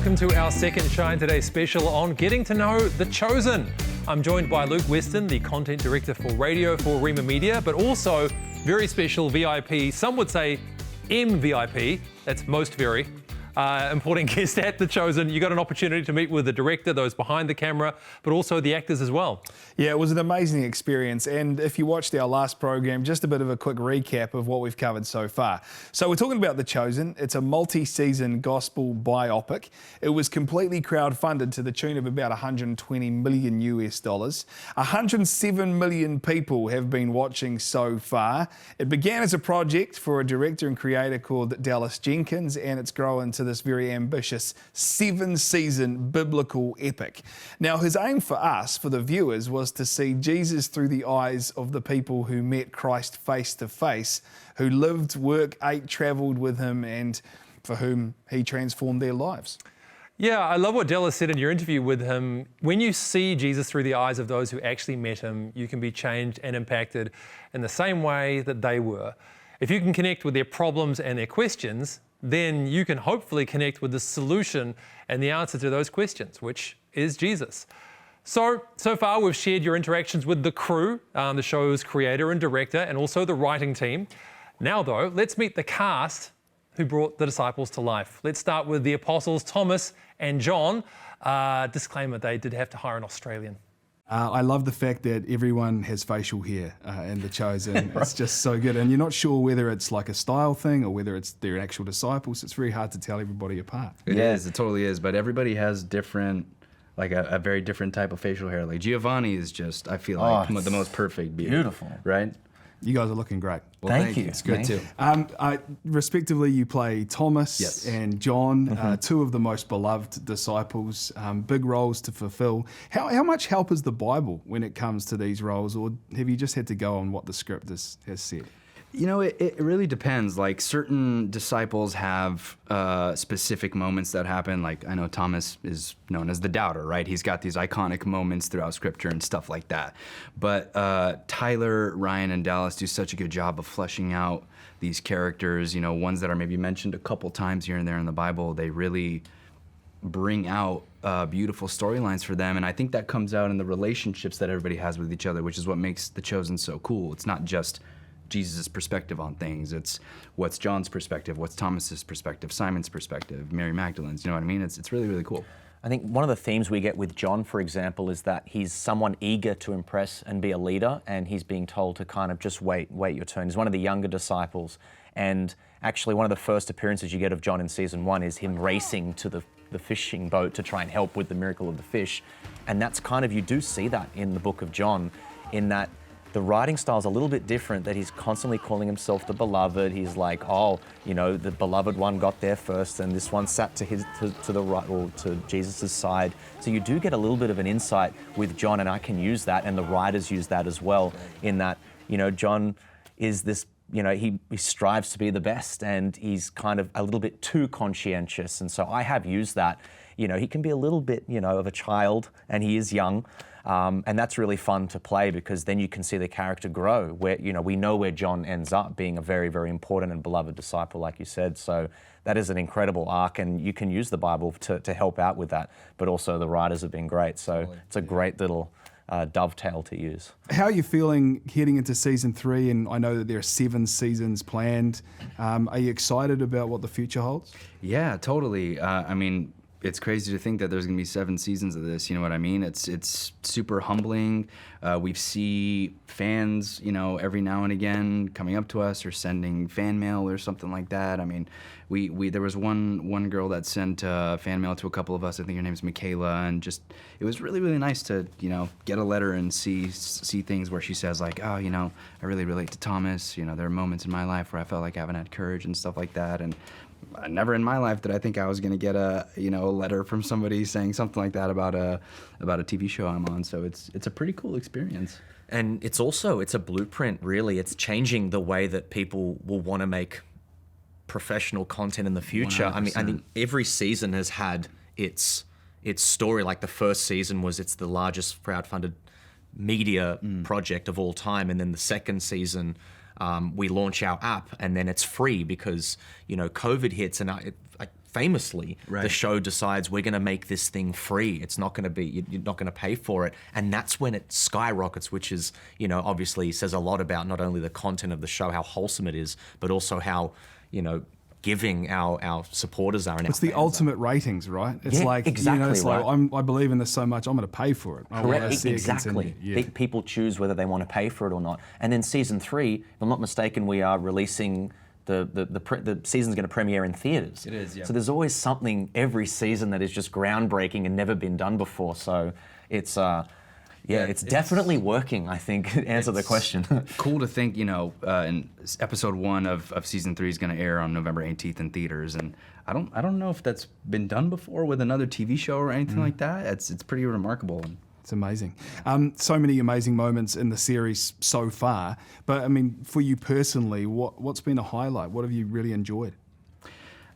welcome to our second Shine Today special on getting to know The Chosen. I'm joined by Luke Weston, the content director for radio for Rima Media, but also very special VIP, some would say MVIP, that's most very important guest at The Chosen. You got an opportunity to meet with the director, those behind the camera, but also the actors as well. Yeah, it was an amazing experience. And if you watched our last program, just a bit of a quick recap of what we've covered so far. So we're talking about The Chosen. It's a multi-season gospel biopic. It was completely crowdfunded to the tune of about 120 million US dollars. 107 million people have been watching so far. It began as a project for a director and creator called Dallas Jenkins, and it's grown to this very ambitious 7-season biblical epic. Now, his aim for us, for the viewers, was to see Jesus through the eyes of the people who met Christ face to face, who lived, worked, ate, travelled with him, and for whom he transformed their lives. Yeah, I love what Dallas said in your interview with him. When you see Jesus through the eyes of those who actually met him, you can be changed and impacted in the same way that they were. If you can connect with their problems and their questions, then you can hopefully connect with the solution and the answer to those questions, which is Jesus. So far we've shared your interactions with the crew, the show's creator and director, and also the writing team. Now though, let's meet the cast who brought the disciples to life. Let's start with the apostles, Thomas and John. Disclaimer, they did have to hire an Australian. I love the fact that everyone has facial hair in The Chosen. It's just so good. And you're not sure whether it's like a style thing or whether it's their actual disciples. It's very hard to tell everybody apart. It is, it totally is. But everybody has different, like a very different type of facial hair. Like Giovanni is just, I feel like, the most perfect beard. Beautiful. Right? You guys are looking great. Well, thank you. It's good too. Respectively, you play Thomas Yes. and John, two of the most beloved disciples, big roles to fulfill. How much help is the Bible when it comes to these roles, or have you just had to go on what the script has said? You know, it really depends. Like certain disciples have specific moments that happen. Like I know Thomas is known as the doubter, right? He's got these iconic moments throughout scripture and stuff like that. But Tyler, Ryan, and Dallas do such a good job of fleshing out these characters, you know, ones that are maybe mentioned a couple times here and there in the Bible. They really bring out beautiful storylines for them. And I think that comes out in the relationships that everybody has with each other, which is what makes The Chosen so cool. It's not just Jesus' perspective on things. It's what's John's perspective, what's Thomas's perspective, Simon's perspective, Mary Magdalene's, you know what I mean? It's really, really cool. I think one of the themes we get with John, for example, is that he's someone eager to impress and be a leader, and he's being told to kind of just wait your turn. He's one of the younger disciples, and actually one of the first appearances you get of John in season 1 is him racing to the fishing boat to try and help with the miracle of the fish. And that's kind of, you do see that in the book of John, in that the writing style is a little bit different, that he's constantly calling himself the beloved. He's like, oh, you know, the beloved one got there first, and this one sat to the right, or to Jesus's side. So you do get a little bit of an insight with John, and I can use that, and the writers use that as well, in that, you know, John is this, you know, he strives to be the best, and he's kind of a little bit too conscientious. And so I have used that. You know, he can be a little bit, you know, of a child, and he is young. And that's really fun to play, because then you can see the character grow, where, you know, we know where John ends up being a very, very important and beloved disciple, like you said. So that is an incredible arc, and you can use the Bible to help out with that. But also the writers have been great. So it's a great little dovetail to use. How are you feeling heading into season 3? And I know that there are 7 seasons planned. Are you excited about what the future holds? Yeah, totally. I mean, it's crazy to think that there's going to be 7 seasons of this, you know what I mean? It's super humbling. We see fans, you know, every now and again coming up to us or sending fan mail or something like that. I mean, there was one girl that sent fan mail to a couple of us. I think her name's Michaela, and just, it was really, really nice to, you know, get a letter and see things where she says like, oh, you know, I really relate to Thomas. You know, there are moments in my life where I felt like I haven't had courage and stuff like that. And never in my life did I think I was going to get a letter from somebody saying something like that about a TV show I'm on. So it's a pretty cool experience. And it's a blueprint, really. It's changing the way that people will want to make professional content in the future. 100%. I mean, I think every season has had its story. Like the first season it's the largest crowdfunded media project of all time, and then the second season we launch our app, and then it's free because, you know, COVID hits, and famously, the show decides we're going to make this thing free. It's not going to be, you're not going to pay for it. And that's when it skyrockets, which is, you know, obviously says a lot about not only the content of the show, how wholesome it is, but also how, you know, giving our supporters are. And it's the ultimate ratings, right? It's like, exactly, you know, it's right? like, I believe in this so much, I'm going to pay for it. I want to see Exactly. it continue. Yeah. People choose whether they want to pay for it or not. And then season 3, if I'm not mistaken, we are releasing the season's going to premiere in theaters. It is, yeah. So there's always something every season that is just groundbreaking and never been done before. So it's it's definitely working, I think, to answer the question. Cool to think, you know, in episode 1 of season 3 is going to air on November 18th in theaters, and I don't know if that's been done before with another TV show or anything like that. It's pretty remarkable. It's amazing. So many amazing moments in the series so far. But I mean, for you personally, what's been a highlight? What have you really enjoyed?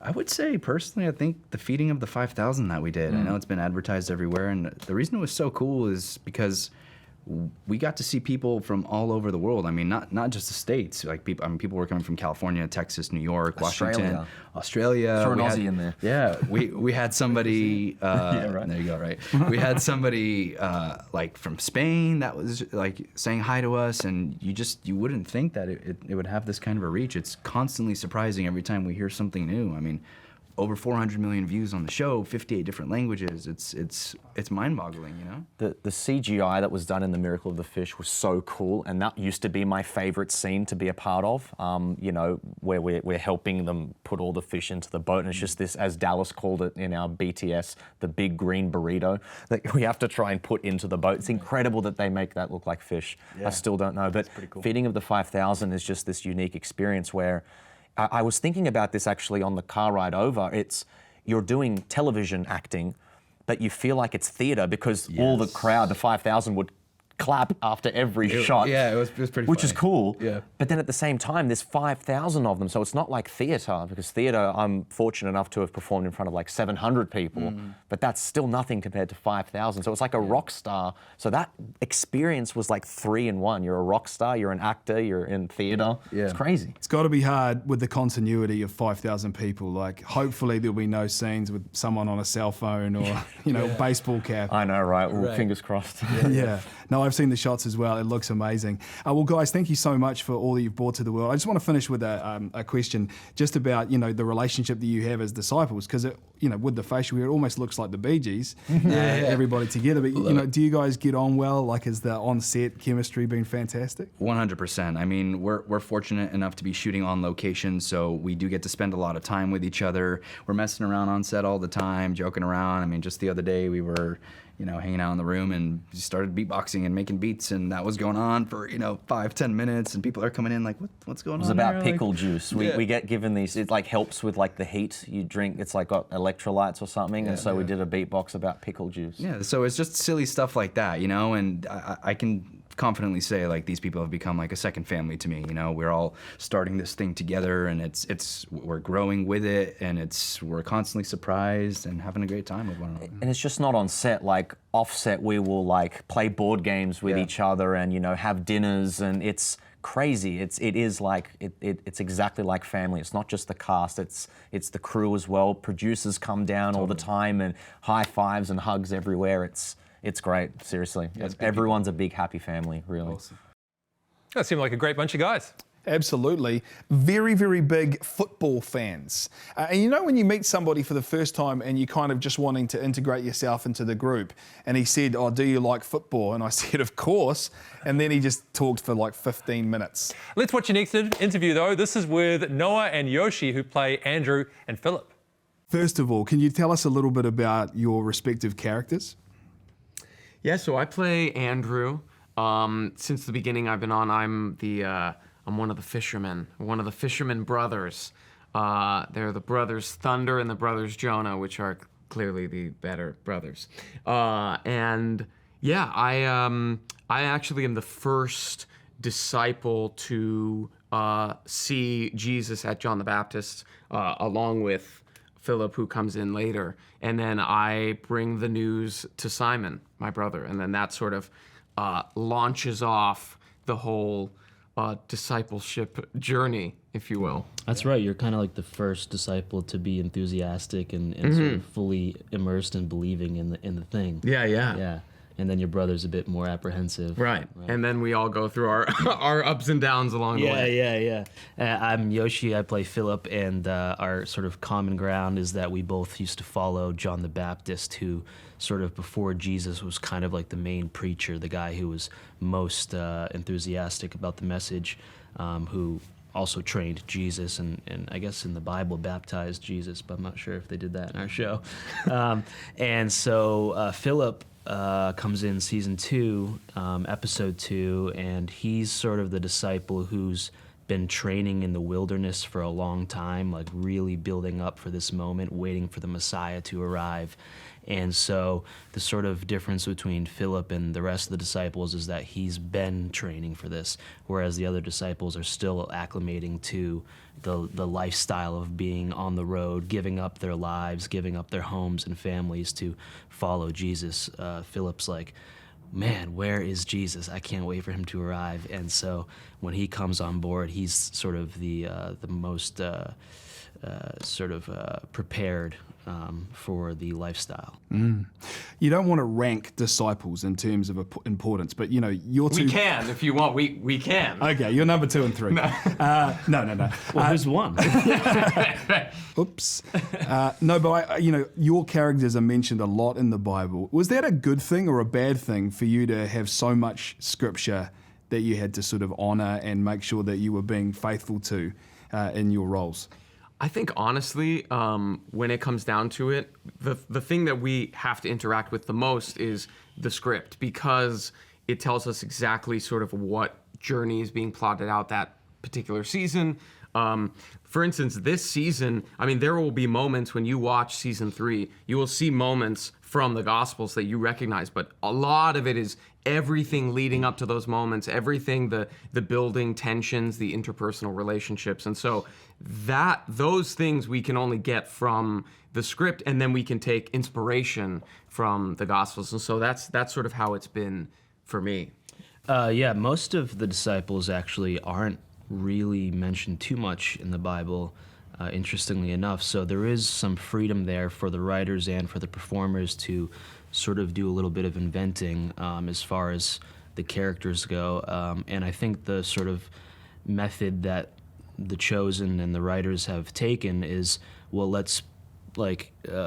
I would say personally, I think the feeding of the 5,000 that we did. I know it's been advertised everywhere, and the reason it was so cool is because we got to see people from all over the world. I mean, not just the States. Like people were coming from California, Texas, New York, Washington, Australia. Throw an Aussie in there. Yeah, we had somebody. Yeah, right. There you go. Right. We had somebody like from Spain that was like saying hi to us, and you wouldn't think that it would have this kind of a reach. It's constantly surprising every time we hear something new. I mean, over 400 million views on the show, 58 different languages. It's mind-boggling, you know? The CGI that was done in The Miracle of the Fish was so cool, and that used to be my favorite scene to be a part of, you know, where we're helping them put all the fish into the boat, and it's just this, as Dallas called it in our BTS, the big green burrito that we have to try and put into the boat. It's incredible that they make that look like fish. Yeah. I still don't know, but cool. Feeding of the 5,000 is just this unique experience where I was thinking about this actually on the car ride over. You're doing television acting, but you feel like it's theater because all the crowd, the 5,000 would clap after every shot. Yeah, it was pretty Which funny. is cool. Yeah. But then at the same time, there's 5,000 of them. So it's not like theater, because theater, I'm fortunate enough to have performed in front of like 700 people, but that's still nothing compared to 5,000. So it's like a rock star. So that experience was like 3 in 1. You're a rock star, you're an actor, you're in theater. Yeah. It's crazy. It's got to be hard with the continuity of 5,000 people. Like, hopefully there'll be no scenes with someone on a cell phone or, you know, baseball cap. I know, right? Well, fingers crossed. Yeah. No, I've seen the shots as well. It looks amazing. Well, guys, thank you so much for all that you've brought to the world. I just want to finish with a question just about, you know, the relationship that you have as disciples, because, you know, with the facial hair, it almost looks like the Bee Gees, everybody together. But, you know, do you guys get on well? Like, has the on-set chemistry been fantastic? 100%. I mean, we're fortunate enough to be shooting on location, so we do get to spend a lot of time with each other. We're messing around on set all the time, joking around. I mean, just the other day we were, you know, hanging out in the room and started beatboxing and making beats, and that was going on for, you know, 5-10 minutes, and people are coming in like, what's going on? It was about there? pickle like, juice. We get given these, it like helps with like the heat you drink. It's like got electrolytes or something, and so we did a beatbox about pickle juice. Yeah, so it's just silly stuff like that, you know, and I can confidently say like these people have become like a second family to me. You know, we're all starting this thing together, and we're growing with it, and we're constantly surprised and having a great time with one another. And it's just not on set. Like off set, we will like play board games with each other, and you know, have dinners, and it's crazy. It's exactly like family. It's not just the cast. It's the crew as well. Producers come down all the time, and high fives and hugs everywhere. It's great, seriously. Yeah, Everyone's a big, happy family, really. Awesome. That seemed like a great bunch of guys. Absolutely. Very, very big football fans. And you know when you meet somebody for the first time and you kind of just wanting to integrate yourself into the group, and he said, "Oh, do you like football?" And I said, "Of course." And then he just talked for like 15 minutes. Let's watch your next interview, though. This is with Noah and Yoshi, who play Andrew and Philip. First of all, can you tell us a little bit about your respective characters? Yeah, so I play Andrew. Since the beginning I've been on, I'm one of the fishermen, one of the fisherman brothers. They're the brothers Thunder and the brothers Jonah, which are clearly the better brothers. And yeah, I actually am the first disciple to see Jesus at John the Baptist, along with Philip, who comes in later. And then I bring the news to Simon, my brother, and then that sort of launches off the whole discipleship journey, if you will. That's right. You're kind of like the first disciple to be enthusiastic and sort of fully immersed in believing in the thing. Yeah. And then your brother's a bit more apprehensive. Right. And then we all go through our our ups and downs along the way. Yeah. I'm Yoshi. I play Philip, and our sort of common ground is that we both used to follow John the Baptist, who sort of before Jesus was kind of like the main preacher, the guy who was most enthusiastic about the message, who also trained Jesus and I guess in the Bible baptized Jesus, but I'm not sure if they did that in our show. And so Philip comes in season 2, episode 2, and he's sort of the disciple who's been training in the wilderness for a long time, like really building up for this moment, waiting for the Messiah to arrive. And so the sort of difference between Philip and the rest of the disciples is that he's been training for this, whereas the other disciples are still acclimating to the lifestyle of being on the road, giving up their lives, giving up their homes and families to follow Jesus. Philip's like, man, where is Jesus? I can't wait for him to arrive. And so when he comes on board, he's sort of the most prepared for the lifestyle. You don't want to rank disciples in terms of importance, but you know, you're two. We can, if you want. We can. Okay, you're number 2 and 3. No. No. Well, who's one? Oops. No, but your characters are mentioned a lot in the Bible. Was that a good thing or a bad thing for you to have so much scripture that you had to sort of honor and make sure that you were being faithful to in your roles? I think honestly, when it comes down to it, the thing that we have to interact with the most is the script, because it tells us exactly sort of what journey is being plotted out that particular season. For instance, this season, I mean, there will be moments when you watch season 3, you will see moments from the Gospels that you recognize, but a lot of it is everything leading up to those moments, everything, the building tensions, the interpersonal relationships. And so those things we can only get from the script, and then we can take inspiration from the Gospels. And so that's sort of how it's been for me. Most of the disciples actually aren't really mentioned too much in the Bible, interestingly enough. So there is some freedom there for the writers and for the performers to sort of do a little bit of inventing as far as the characters go. And I think the sort of method that The Chosen and the writers have taken is, well, let's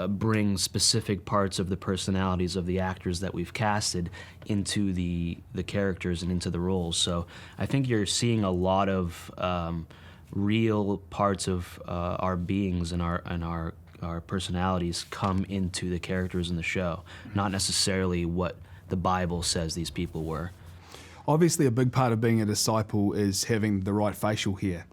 bring specific parts of the personalities of the actors that we've casted into the characters and into the roles. So I think you're seeing a lot of real parts of our beings and our personalities come into the characters in the show, not necessarily what the Bible says these people were. Obviously, a big part of being a disciple is having the right facial hair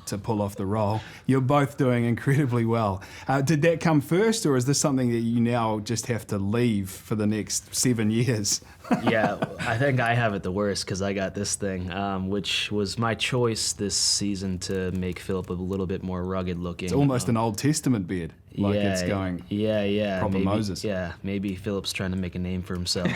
to pull off the role. You're both doing incredibly well. Did that come first, or is this something that you now just have to leave for the next 7 years? Yeah, I think I have it the worst because I got this thing, which was my choice this season to make Philip a little bit more rugged looking. It's almost an Old Testament beard. Like it's going proper maybe, Moses. Yeah, maybe Philip's trying to make a name for himself.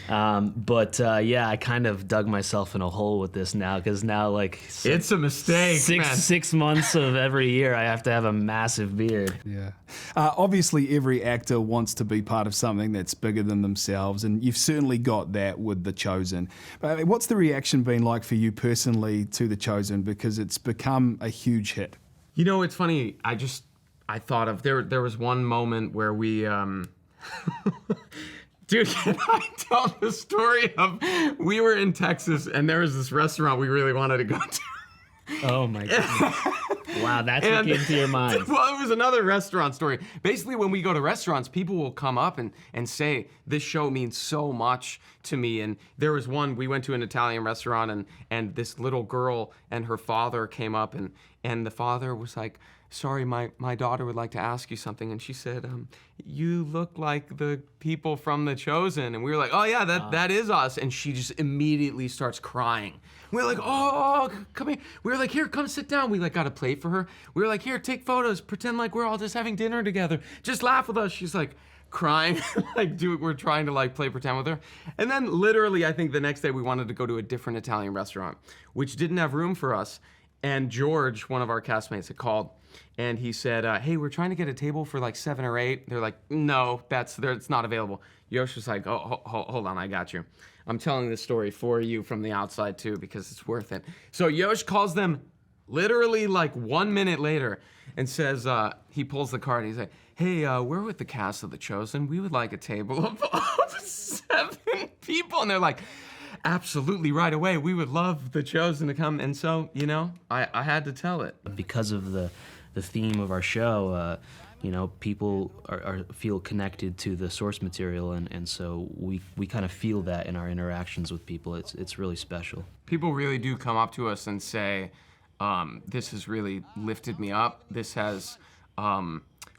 I kind of dug myself in a hole with this now, because now It's a mistake, man. 6 months of every year I have to have a massive beard. Yeah. Obviously, every actor wants to be part of something that's bigger than themselves, and you've certainly got that with The Chosen. But what's the reaction been like for you personally to The Chosen, because it's become a huge hit? You know, it's funny. I thought of there was one moment where we dude, can I tell the story of we were in Texas and there was this restaurant we really wanted to go to. Oh my goodness. Wow, that's what came to your mind. Well, it was another restaurant story. Basically, when we go to restaurants, people will come up and say, this show means so much to me. And there was one, we went to an Italian restaurant and this little girl and her father came up and the father was like, sorry, my daughter would like to ask you something. And she said, you look like the people from The Chosen. And we were like, oh yeah, that is us. And she just immediately starts crying. We were like, oh, come here. We were like, here, come sit down. We got a plate for her. We were like, here, take photos. Pretend like we're all just having dinner together. Just laugh with us. She's like, crying, we're trying to like play pretend with her. And then literally, I think the next day we wanted to go to a different Italian restaurant, which didn't have room for us. And George, one of our castmates, had called, and he said, hey, we're trying to get a table for like 7 or 8. They're like, no, it's not available. Yosh was like, oh, hold on, I got you. I'm telling this story for you from the outside too, because it's worth it. So Yosh calls them literally like 1 minute later and says, he pulls the card, he's like, hey, we're with the cast of The Chosen. We would like a table of 7 people. And they're like, absolutely, right away. We would love The Chosen to come. And so, I had to tell it. Because of the theme of our show, people feel connected to the source material, and so we kind of feel that in our interactions with people. It's really special. People really do come up to us and say, this has really lifted me up. This has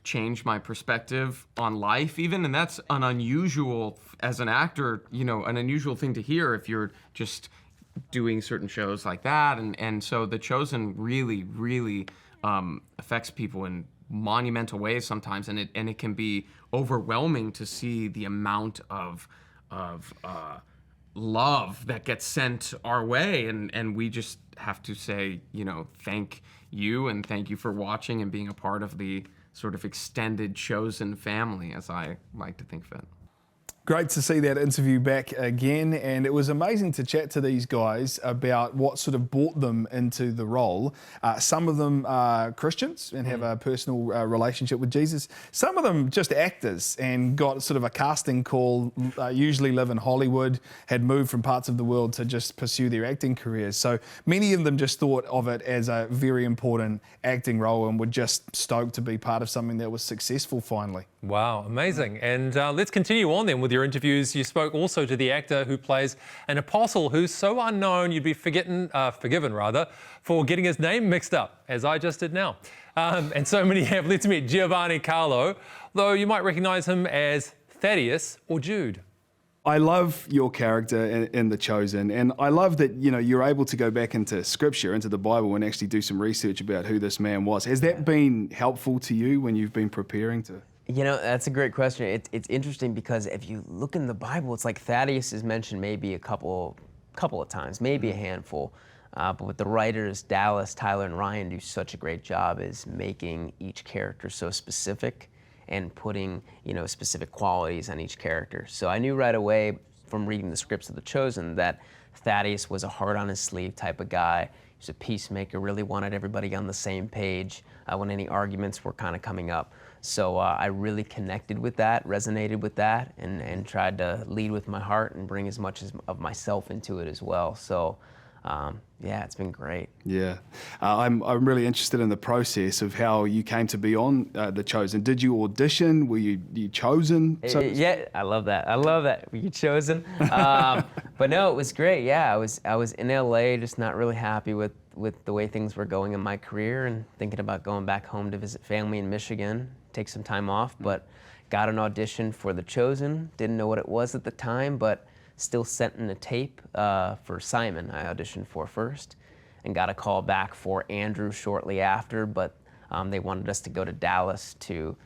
changed my perspective on life even, and that's an unusual, as an actor, an unusual thing to hear if you're just doing certain shows like that. And so The Chosen really, really affects people in monumental ways sometimes, and it can be overwhelming to see the amount of love that gets sent our way, and we just have to say, thank you, and thank you for watching and being a part of the sort of extended Chosen family, as I like to think of it. Great to see that interview back again, and it was amazing to chat to these guys about what sort of brought them into the role. Some of them are Christians and have a personal relationship with Jesus. Some of them just actors and got sort of a casting call, usually live in Hollywood, had moved from parts of the world to just pursue their acting careers. So many of them just thought of it as a very important acting role and were just stoked to be part of something that was successful finally. Wow, amazing. And let's continue on then with your interviews. You spoke also to the actor who plays an apostle who's so unknown you'd be forgiven for getting his name mixed up, as I just did now. And so many have. Let's meet Giovanni Carlo, though you might recognize him as Thaddeus or Jude. I love your character in The Chosen, and I love that you're able to go back into Scripture, into the Bible, and actually do some research about who this man was. Has that been helpful to you when you've been preparing to? That's a great question. It's interesting because if you look in the Bible, it's like Thaddeus is mentioned maybe a couple of times, maybe a handful. But with the writers, Dallas, Tyler, and Ryan do such a great job is making each character so specific and putting, specific qualities on each character. So I knew right away from reading the scripts of The Chosen that Thaddeus was a heart on his sleeve type of guy. He was a peacemaker, really wanted everybody on the same page when any arguments were kind of coming up. So I really connected with that, resonated with that, and tried to lead with my heart and bring as much of myself into it as well. So it's been great. Yeah. I'm really interested in the process of how you came to be on The Chosen. Did you audition? Were you chosen? Yeah, I love that. Were you chosen? But no, it was great. Yeah, I was in LA, just not really happy with the way things were going in my career and thinking about going back home to visit family in Michigan, take some time off, but got an audition for The Chosen. Didn't know what it was at the time, but still sent in a tape for Simon I auditioned for first, and got a call back for Andrew shortly after, but they wanted us to go to Dallas to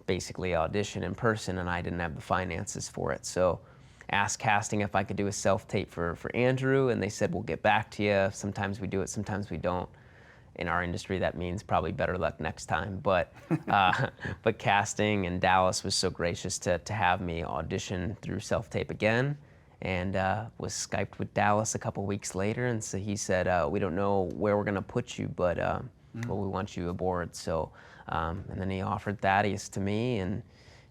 basically audition in person, and I didn't have the finances for it. So asked casting if I could do a self-tape for Andrew, and they said, we'll get back to you. Sometimes we do it, sometimes we don't. In our industry, that means probably better luck next time. But casting, and Dallas was so gracious to have me audition through self-tape again, and was Skyped with Dallas a couple weeks later, and so he said, we don't know where we're gonna put you, but we want you aboard. So, and then he offered Thaddeus to me, and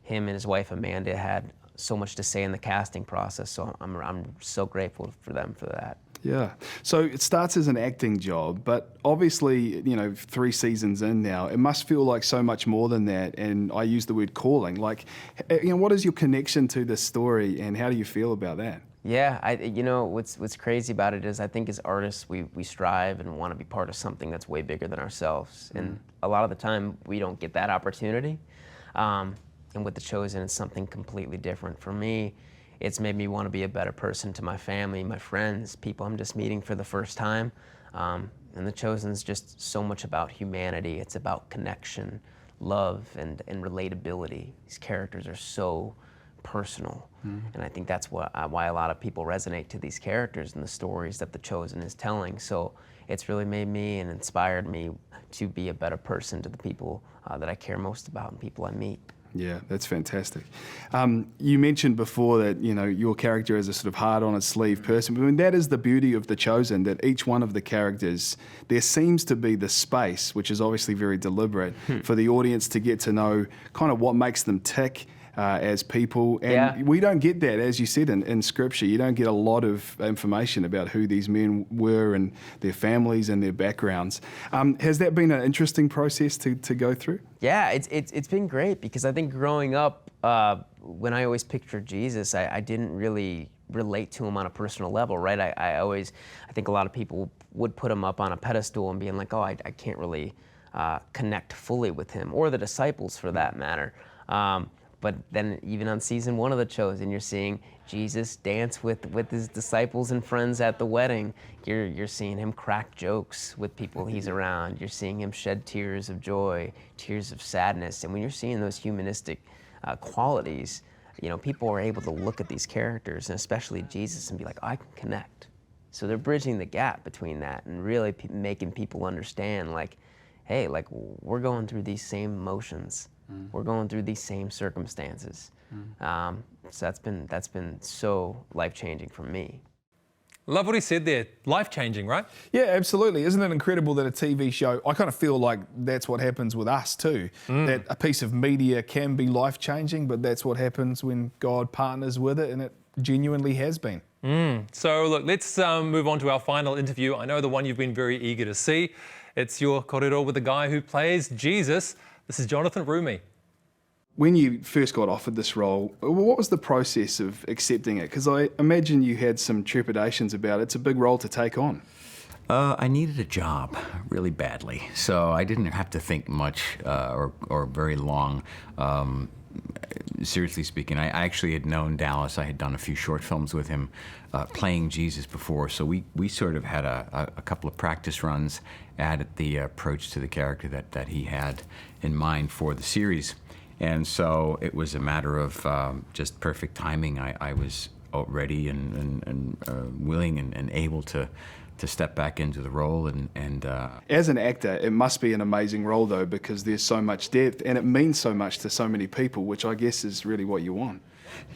him and his wife Amanda had so much to say in the casting process, so I'm so grateful for them for that. Yeah. So it starts as an acting job, but obviously, 3 seasons in now, it must feel like so much more than that. And I use the word calling. Like, what is your connection to this story, and how do you feel about that? Yeah, what's crazy about it is I think as artists, we strive and want to be part of something that's way bigger than ourselves. And a lot of the time, we don't get that opportunity. And with The Chosen, it's something completely different. For me, it's made me want to be a better person to my family, my friends, people I'm just meeting for the first time. And The Chosen's just so much about humanity. It's about connection, love and relatability. These characters are so personal, and I think that's why a lot of people resonate to these characters and the stories that The Chosen is telling. So it's really made me and inspired me to be a better person to the people that I care most about and people I meet. Yeah, that's fantastic. You mentioned before that, you know, your character is a sort of hard on its sleeve person. But I mean, that is the beauty of The Chosen, that each one of the characters, there seems to be the space, which is obviously very deliberate, for the audience to get to know kind of what makes them tick as people. And we don't get that, as you said, in Scripture. You don't get a lot of information about who these men were and their families and their backgrounds. Has that been an interesting process to go through? Yeah, it's been great, because I think growing up, when I always pictured Jesus, I didn't really relate to him on a personal level, right? I think a lot of people would put him up on a pedestal and being like, oh, I can't really connect fully with him, or the disciples for that matter. But then even on season 1 of The Chosen, you're seeing Jesus dance with his disciples and friends at the wedding. You're seeing him crack jokes with people he's around. You're seeing him shed tears of joy, tears of sadness. And when you're seeing those humanistic qualities, you know, people are able to look at these characters, and especially Jesus, and be like, oh, I can connect. So they're bridging the gap between that and really making people understand, like, hey, like, we're going through these same emotions. We're going through these same circumstances. So that's been so life-changing for me. Love what he said there. Life-changing, right? Yeah, absolutely. Isn't it incredible that a TV show, I kind of feel like that's what happens with us too, that a piece of media can be life-changing, but that's what happens when God partners with it, and it genuinely has been. So look, let's move on to our final interview. I know the one you've been very eager to see. It's your corridor with the guy who plays Jesus. This is Jonathan Roumie. When you first got offered this role, what was the process of accepting it? Because I imagine you had some trepidations about it. It's a big role to take on. I needed a job really badly, so I didn't have to think much or very long. Seriously speaking, I actually had known Dallas. I had done a few short films with him playing Jesus before, so we sort of had a couple of practice runs at the approach to the character that he had in mind for the series. And so it was a matter of just perfect timing. I was ready and willing and able to step back into the role. And As an actor, it must be an amazing role though, because there's so much depth and it means so much to so many people, which I guess is really what you want.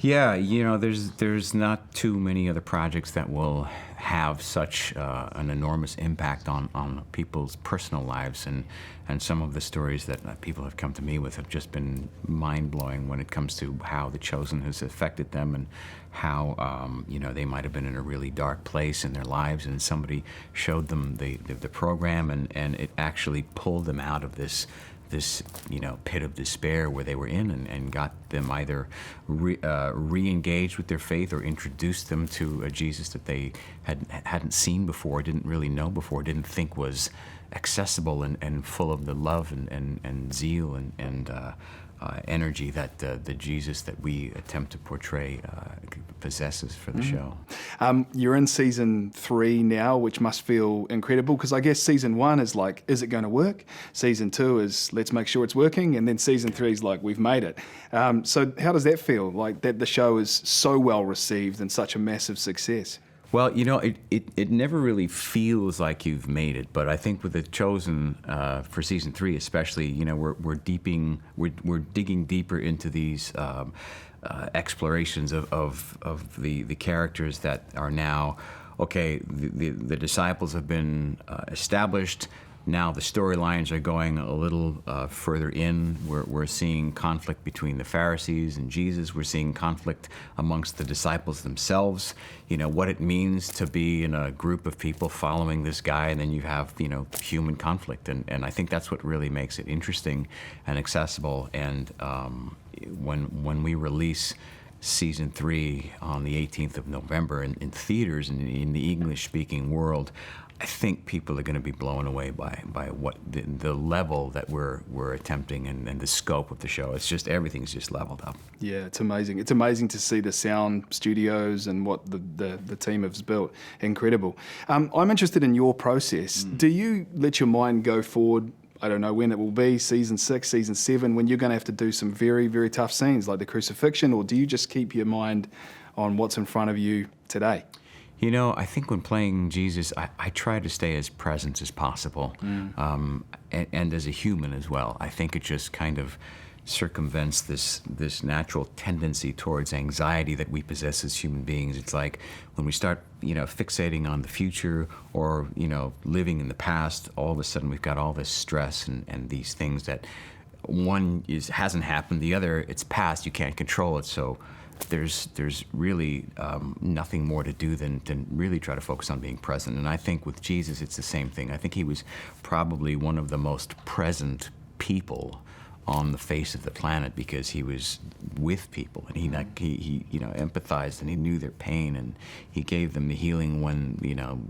yeah, you know, there's not too many other projects that will have such an enormous impact on people's personal lives, and some of the stories that people have come to me with have just been mind-blowing when it comes to how The Chosen has affected them, and how you know, they might have been in a really dark place in their lives, and somebody showed them the program, and it actually pulled them out of this you know, pit of despair where they were in, and got them either re-engaged with their faith, or introduced them to a Jesus that they hadn't seen before, didn't really know before, didn't think was accessible and full of the love and zeal and energy that the Jesus that we attempt to portray possesses for the show. You're in season 3 now, which must feel incredible, because I guess season 1 is like, is it going to work? Season 2 is, let's make sure it's working, and then season 3 is like, we've made it. So how does that feel, like that the show is so well received and such a massive success? Well, you know, it never really feels like you've made it, but I think with The Chosen for season 3 especially, you know, we're digging deeper into these explorations of the characters that are now, okay, the disciples have been established. Now the storylines are going a little further in. We're seeing conflict between the Pharisees and Jesus. We're seeing conflict amongst the disciples themselves. You know, what it means to be in a group of people following this guy, and then you have, you know, human conflict. And I think that's what really makes it interesting and accessible. And when we release season 3 on the 18th of November in theaters and in the English-speaking world, I think people are going to be blown away by what the level that we're attempting, and the scope of the show. It's just, everything's just leveled up. Yeah, it's amazing. It's amazing to see the sound studios and what the team has built. Incredible. I'm interested in your process. Do you let your mind go forward I don't know when it will be, season 6, season 7, when you're going to have to do some very, very tough scenes like the crucifixion, or do you just keep your mind on what's in front of you today? You know, I think when playing Jesus, I try to stay as present as possible, and as a human as well. I think it just kind of circumvents this natural tendency towards anxiety that we possess as human beings. It's like when we start, fixating on the future or, living in the past, all of a sudden we've got all this stress and these things that one hasn't happened, the other, it's past, you can't control it. So there's really nothing more to do than really try to focus on being present. And I think with Jesus, it's the same thing. I think he was probably one of the most present people on the face of the planet because he was with people and he empathized and he knew their pain and he gave them the healing when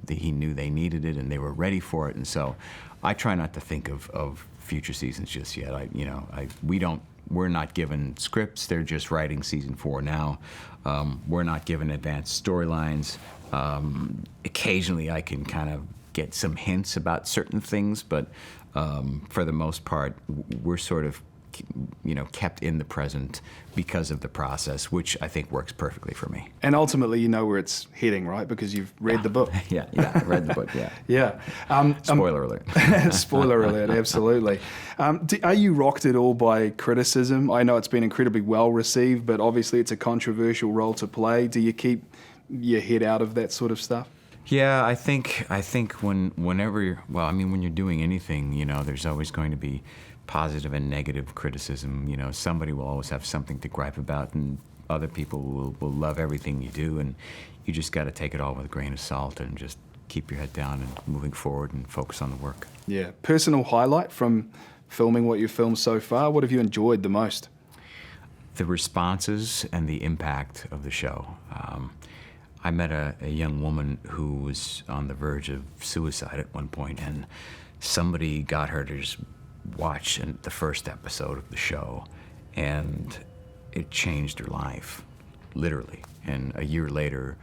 he knew they needed it and they were ready for it. And so I try not to think of future seasons just yet. We're not given scripts. They're just writing season 4 now. We're not given advanced storylines. Occasionally I can kind of get some hints about certain things, but for the most part, we're sort of kept in the present because of the process, which I think works perfectly for me. And ultimately, you know where it's heading, right? Because you've read the book. Yeah, I read the book, yeah. Yeah. Spoiler alert. Spoiler alert, absolutely. Are you rocked at all by criticism? I know it's been incredibly well received, but obviously it's a controversial role to play. Do you keep your head out of that sort of stuff? Yeah, I think whenever when you're doing anything, there's always going to be positive and negative criticism. Somebody will always have something to gripe about, and other people will love everything you do, and you just got to take it all with a grain of salt and just keep your head down and moving forward and focus on the work. Yeah. Personal highlight from filming what you've filmed so far? What have you enjoyed the most? The responses and the impact of the show. I met a young woman who was on the verge of suicide at one point, and somebody got her to just watch the first episode of the show, and it changed her life, literally. And a year later,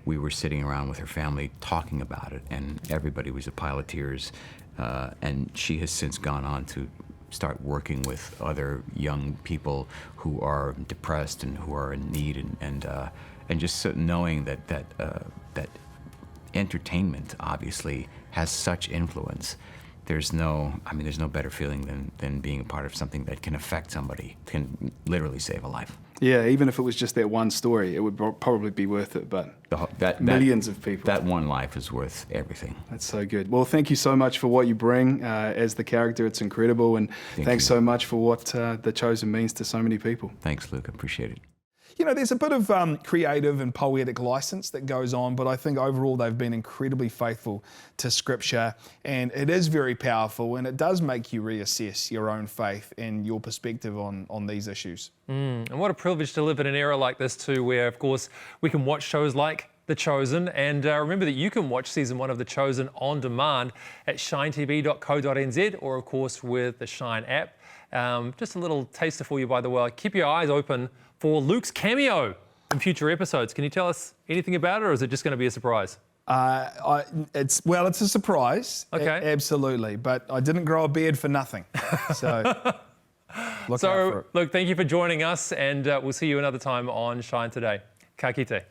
we were sitting around with her family talking about it, and everybody was a pile of tears. And she has since gone on to start working with other young people who are depressed and who are in need, and just knowing that entertainment obviously has such influence. There's no better feeling than being a part of something that can affect somebody, can literally save a life. Yeah, even if it was just that one story, it would probably be worth it, but millions of people. That one life is worth everything. That's so good. Well, thank you so much for what you bring as the character. It's incredible, and thanks so much for what The Chosen means to so many people. Thanks, Luke. I appreciate it. There's a bit of creative and poetic license that goes on, but I think overall they've been incredibly faithful to Scripture, and it is very powerful, and it does make you reassess your own faith and your perspective on these issues. And what a privilege to live in an era like this too, where of course we can watch shows like The Chosen, and remember that you can watch season 1 of The Chosen on demand at shinetv.co.nz, or of course with the Shine app. Just a little taster for you, by the way. Keep your eyes open for Luke's cameo in future episodes. Can you tell us anything about it, or is it just going to be a surprise? It's a surprise. Okay. Absolutely, but I didn't grow a beard for nothing. So look out for it. Luke, thank you for joining us, and we'll see you another time on Shine Today. Ka kite.